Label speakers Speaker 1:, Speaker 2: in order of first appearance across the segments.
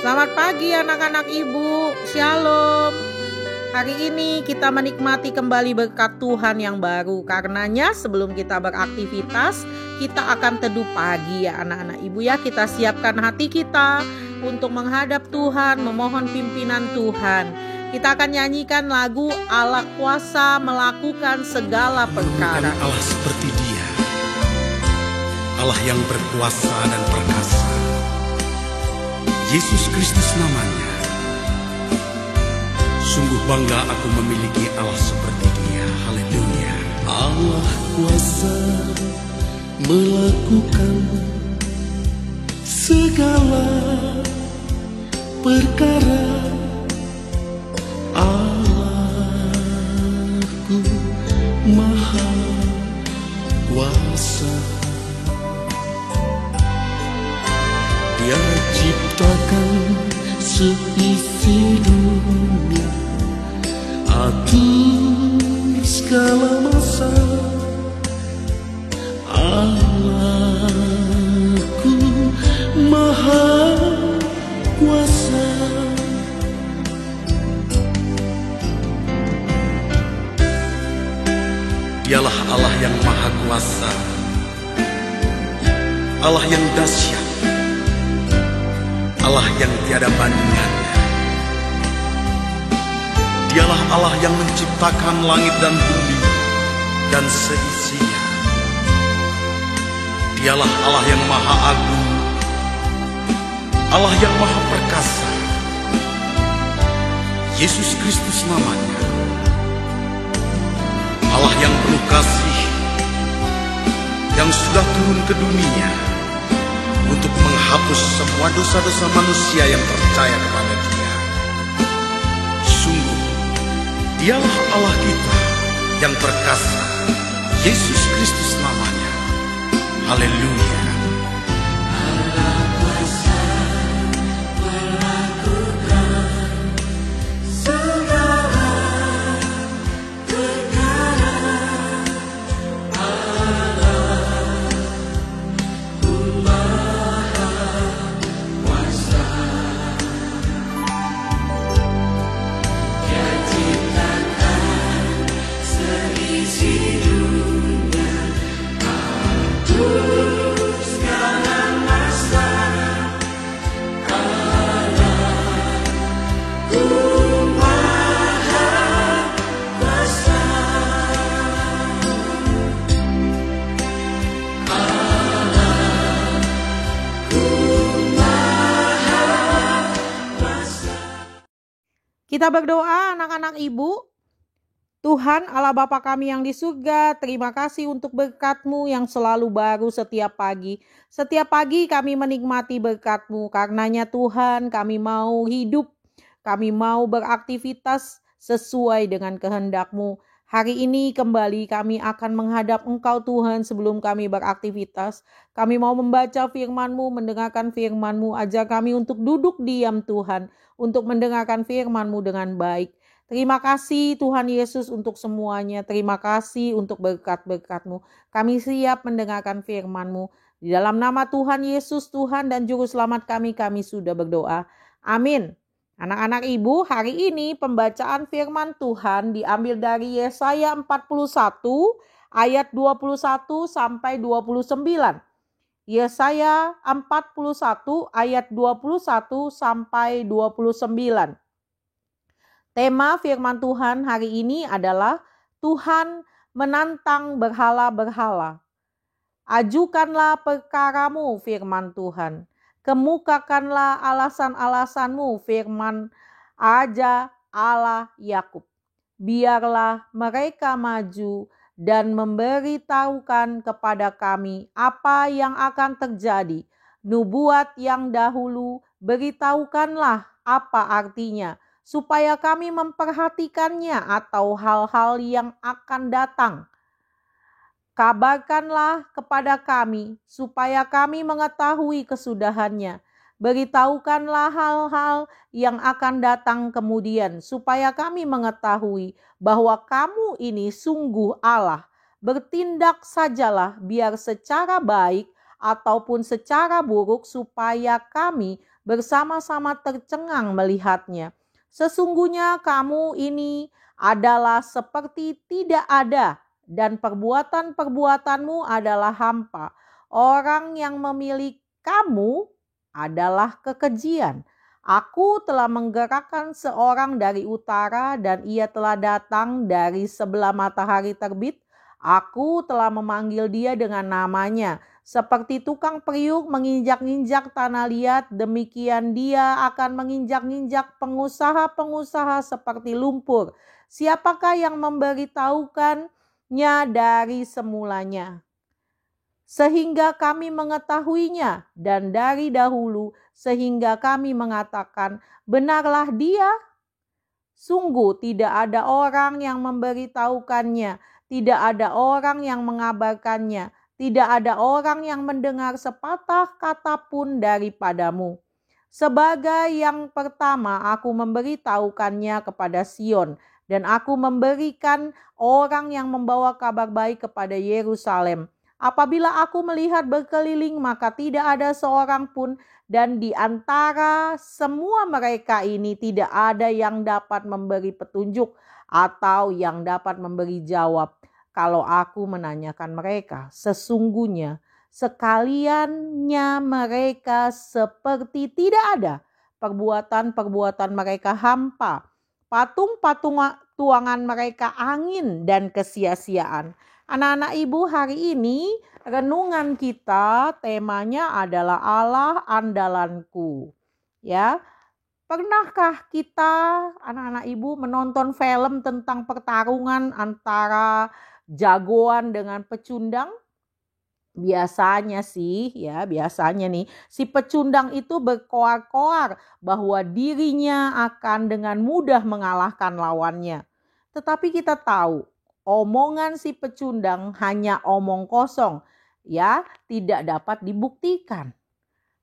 Speaker 1: Selamat pagi anak-anak ibu, shalom. Hari ini kita menikmati kembali berkat Tuhan yang baru. Karenanya sebelum kita beraktivitas, kita akan teduh pagi ya anak-anak ibu ya. Kita siapkan hati kita untuk menghadap Tuhan, memohon pimpinan Tuhan. Kita akan nyanyikan lagu Allah kuasa melakukan segala perkara.
Speaker 2: Allah seperti Dia, Allah yang berkuasa dan perkasa. Yesus Kristus namanya. Sungguh bangga aku memiliki Allah seperti Dia. Haleluya.
Speaker 3: Allah kuasa melakukan segala perkara. Allahku maha kuasa. Dia ciptakan seisi dunia, atur segala masa. Allahku maha kuasa.
Speaker 2: Dialah Allah yang maha kuasa, Allah yang dahsyat, Allah yang tiada bandingannya. Dialah Allah yang menciptakan langit dan bumi dan seisinya. Dialah Allah yang maha agung, Allah yang maha perkasa. Yesus Kristus namanya. Allah yang penuh kasih, yang sudah turun ke dunia untuk menghapus semua dosa-dosa manusia yang percaya kepada Dia. Sungguh, Dialah Allah kita yang perkasa. Yesus Kristus namanya. Haleluya.
Speaker 3: Allah kuasa melakukan segala perkara. Allahku maha kuasa. Dia ciptakan seisi dunia, atur segala masa. Allahku maha kuasa.
Speaker 1: Kita berdoa anak-anak ibu. Tuhan Allah Bapa kami yang di surga, terima kasih untuk berkat-Mu yang selalu baru setiap pagi. Setiap pagi kami menikmati berkat-Mu. Karenanya Tuhan kami mau hidup, kami mau beraktivitas sesuai dengan kehendak-Mu. Hari ini kembali kami akan menghadap Engkau Tuhan sebelum kami beraktivitas. Kami mau membaca firman-Mu, mendengarkan firman-Mu. Ajar kami untuk duduk diam Tuhan, untuk mendengarkan firman-Mu dengan baik. Terima kasih Tuhan Yesus untuk semuanya. Terima kasih untuk berkat-berkat-Mu. Kami siap mendengarkan firman-Mu. Di dalam nama Tuhan Yesus, Tuhan dan Juru Selamat kami sudah berdoa. Amin. Anak-anak ibu, hari ini pembacaan firman Tuhan diambil dari Yesaya 41 ayat 21 sampai 29. Yesaya 41 ayat 21 sampai 29. Tema firman Tuhan hari ini adalah Tuhan menantang berhala-berhala. Ajukanlah perkaramu firman Tuhan. Kemukakanlah alasan-alasanmu firman Aja Allah Yakub. Biarlah mereka maju dan memberitahukan kepada kami apa yang akan terjadi. Nubuat yang dahulu beritahukanlah apa artinya, supaya kami memperhatikannya atau hal-hal yang akan datang. Kabarkanlah kepada kami, supaya kami mengetahui kesudahannya. Beritahukanlah hal-hal yang akan datang kemudian, supaya kami mengetahui bahwa kamu ini sungguh Allah. Bertindak sajalah biar secara baik ataupun secara buruk supaya kami bersama-sama tercengang melihatnya. Sesungguhnya kamu ini adalah seperti tidak ada dan perbuatan-perbuatanmu adalah hampa. Orang yang memilih kamu adalah kekejian. Aku telah menggerakkan seorang dari utara dan ia telah datang dari sebelah matahari terbit. Aku telah memanggil dia dengan namanya. Seperti tukang periuk menginjak-injak tanah liat, demikian dia akan menginjak-injak pengusaha-pengusaha seperti lumpur. Siapakah yang memberitahukannya dari semulanya? Sehingga kami mengetahuinya, dan dari dahulu sehingga kami mengatakan, benarlah dia. Sungguh tidak ada orang yang memberitahukannya, tidak ada orang yang mengabarkannya, tidak ada orang yang mendengar sepatah kata pun daripadamu. Sebagai yang pertama aku memberitahukannya kepada Sion, dan aku memberikan orang yang membawa kabar baik kepada Yerusalem. Apabila aku melihat berkeliling, maka tidak ada seorang pun, dan di antara semua mereka ini tidak ada yang dapat memberi petunjuk atau yang dapat memberi jawab. Kalau aku menanyakan mereka, sesungguhnya sekaliannya mereka seperti tidak ada. Perbuatan-perbuatan mereka hampa. Patung-patung tuangan mereka angin dan kesia-siaan. Anak-anak ibu, hari ini renungan kita temanya adalah Allah andalanku. Ya, pernahkah kita anak-anak ibu menonton film tentang pertarungan antara jagoan dengan pecundang? Biasanya nih si pecundang itu berkoar-koar bahwa dirinya akan dengan mudah mengalahkan lawannya. Tetapi kita tahu omongan si pecundang hanya omong kosong, tidak dapat dibuktikan.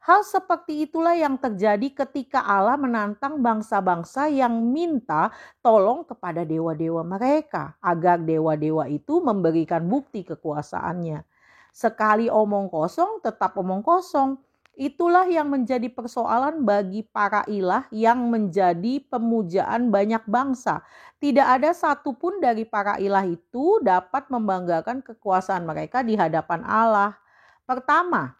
Speaker 1: Hal seperti itulah yang terjadi ketika Allah menantang bangsa-bangsa yang minta tolong kepada dewa-dewa mereka agar dewa-dewa itu memberikan bukti kekuasaannya. Sekali omong kosong tetap omong kosong. Itulah yang menjadi persoalan bagi para ilah yang menjadi pemujaan banyak bangsa. Tidak ada satupun dari para ilah itu dapat membanggakan kekuasaan mereka di hadapan Allah. Pertama,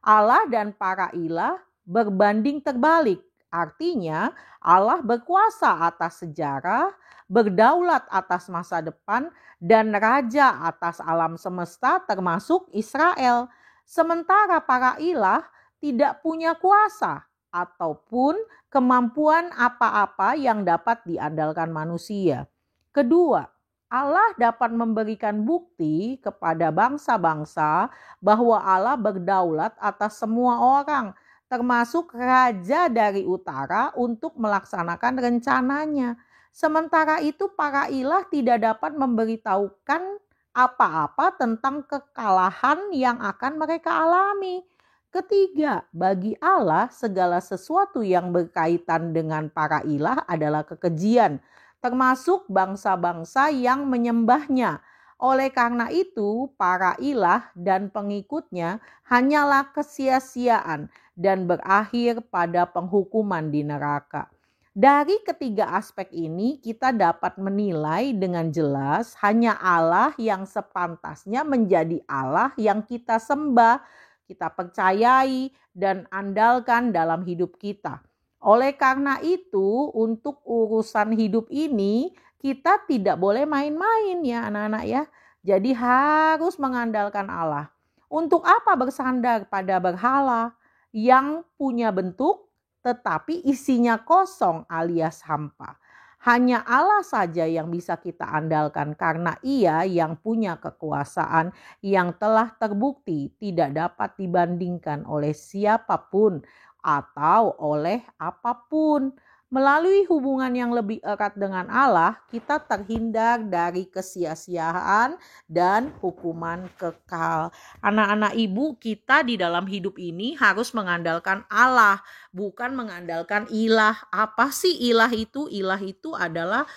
Speaker 1: Allah dan para ilah berbanding terbalik. Artinya Allah berkuasa atas sejarah, berdaulat atas masa depan, dan raja atas alam semesta termasuk Israel. Sementara para ilah tidak punya kuasa ataupun kemampuan apa-apa yang dapat diandalkan manusia. Kedua, Allah dapat memberikan bukti kepada bangsa-bangsa bahwa Allah berdaulat atas semua orang, termasuk raja dari utara untuk melaksanakan rencananya. Sementara itu para ilah tidak dapat memberitahukan apa-apa tentang kekalahan yang akan mereka alami. Ketiga, bagi Allah segala sesuatu yang berkaitan dengan para ilah adalah kekejian, termasuk bangsa-bangsa yang menyembahnya. Oleh karena itu, para ilah dan pengikutnya hanyalah kesia-siaan dan berakhir pada penghukuman di neraka. Dari ketiga aspek ini kita dapat menilai dengan jelas hanya Allah yang sepantasnya menjadi Allah yang kita sembah, kita percayai dan andalkan dalam hidup kita. Oleh karena itu, untuk urusan hidup ini kita tidak boleh main-main ya anak-anak ya. Jadi harus mengandalkan Allah. Untuk apa bersandar pada berhala yang punya bentuk tetapi isinya kosong alias hampa? Hanya Allah saja yang bisa kita andalkan karena Ia yang punya kekuasaan yang telah terbukti tidak dapat dibandingkan oleh siapapun atau oleh apapun. Melalui hubungan yang lebih erat dengan Allah, kita terhindar dari kesia-siaan dan hukuman kekal. Anak-anak ibu, kita di dalam hidup ini harus mengandalkan Allah, bukan mengandalkan ilah. Apa sih ilah itu? Ilah itu adalah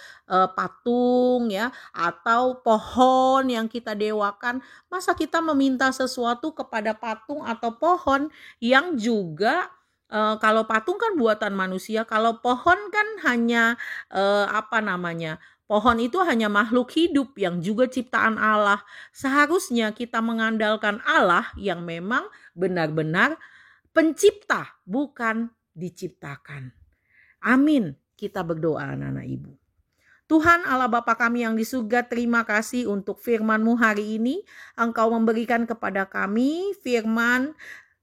Speaker 1: patung ya, atau pohon yang kita dewakan. Masa kita meminta sesuatu kepada patung atau pohon yang juga kalau patung kan buatan manusia, kalau pohon kan hanya pohon itu hanya makhluk hidup yang juga ciptaan Allah. Seharusnya kita mengandalkan Allah yang memang benar-benar pencipta, bukan diciptakan. Amin. Kita berdoa anak-anak ibu. Tuhan Allah Bapa kami yang di surga, terima kasih untuk firman-Mu hari ini. Engkau memberikan kepada kami firman,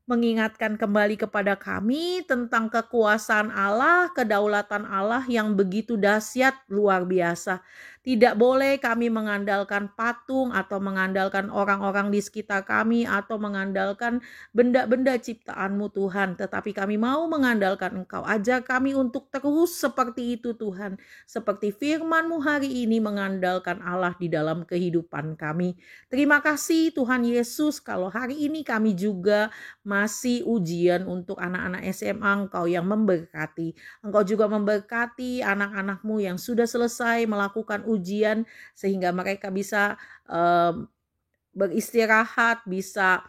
Speaker 1: mengingatkan kembali kepada kami tentang kekuasaan Allah, kedaulatan Allah yang begitu dahsyat, luar biasa. Tidak boleh kami mengandalkan patung atau mengandalkan orang-orang di sekitar kami atau mengandalkan benda-benda ciptaan-Mu Tuhan. Tetapi kami mau mengandalkan Engkau. Ajar kami untuk terus seperti itu Tuhan. Seperti firman-Mu hari ini mengandalkan Allah di dalam kehidupan kami. Terima kasih Tuhan Yesus, kalau hari ini kami juga masih ujian untuk anak-anak SMA, Engkau yang memberkati. Engkau juga memberkati anak-anak-Mu yang sudah selesai melakukan ujian sehingga mereka bisa beristirahat, bisa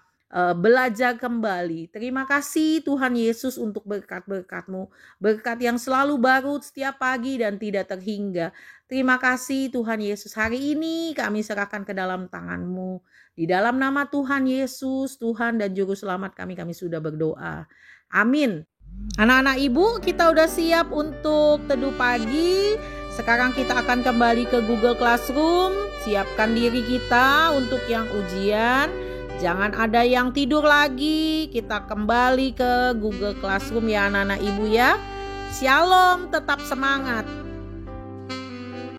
Speaker 1: belajar kembali. Terima kasih Tuhan Yesus untuk berkat-berkat-Mu, berkat yang selalu baru setiap pagi dan tidak terhingga. Terima kasih Tuhan Yesus, hari ini kami serahkan ke dalam tangan-Mu. Di dalam nama Tuhan Yesus, Tuhan dan Juru Selamat kami sudah berdoa. Amin. Anak-anak ibu, kita udah siap untuk teduh pagi. Sekarang kita akan kembali ke Google Classroom. Siapkan diri kita untuk yang ujian. Jangan ada yang tidur lagi. Kita kembali ke Google Classroom ya anak-anak ibu ya. Shalom, tetap semangat.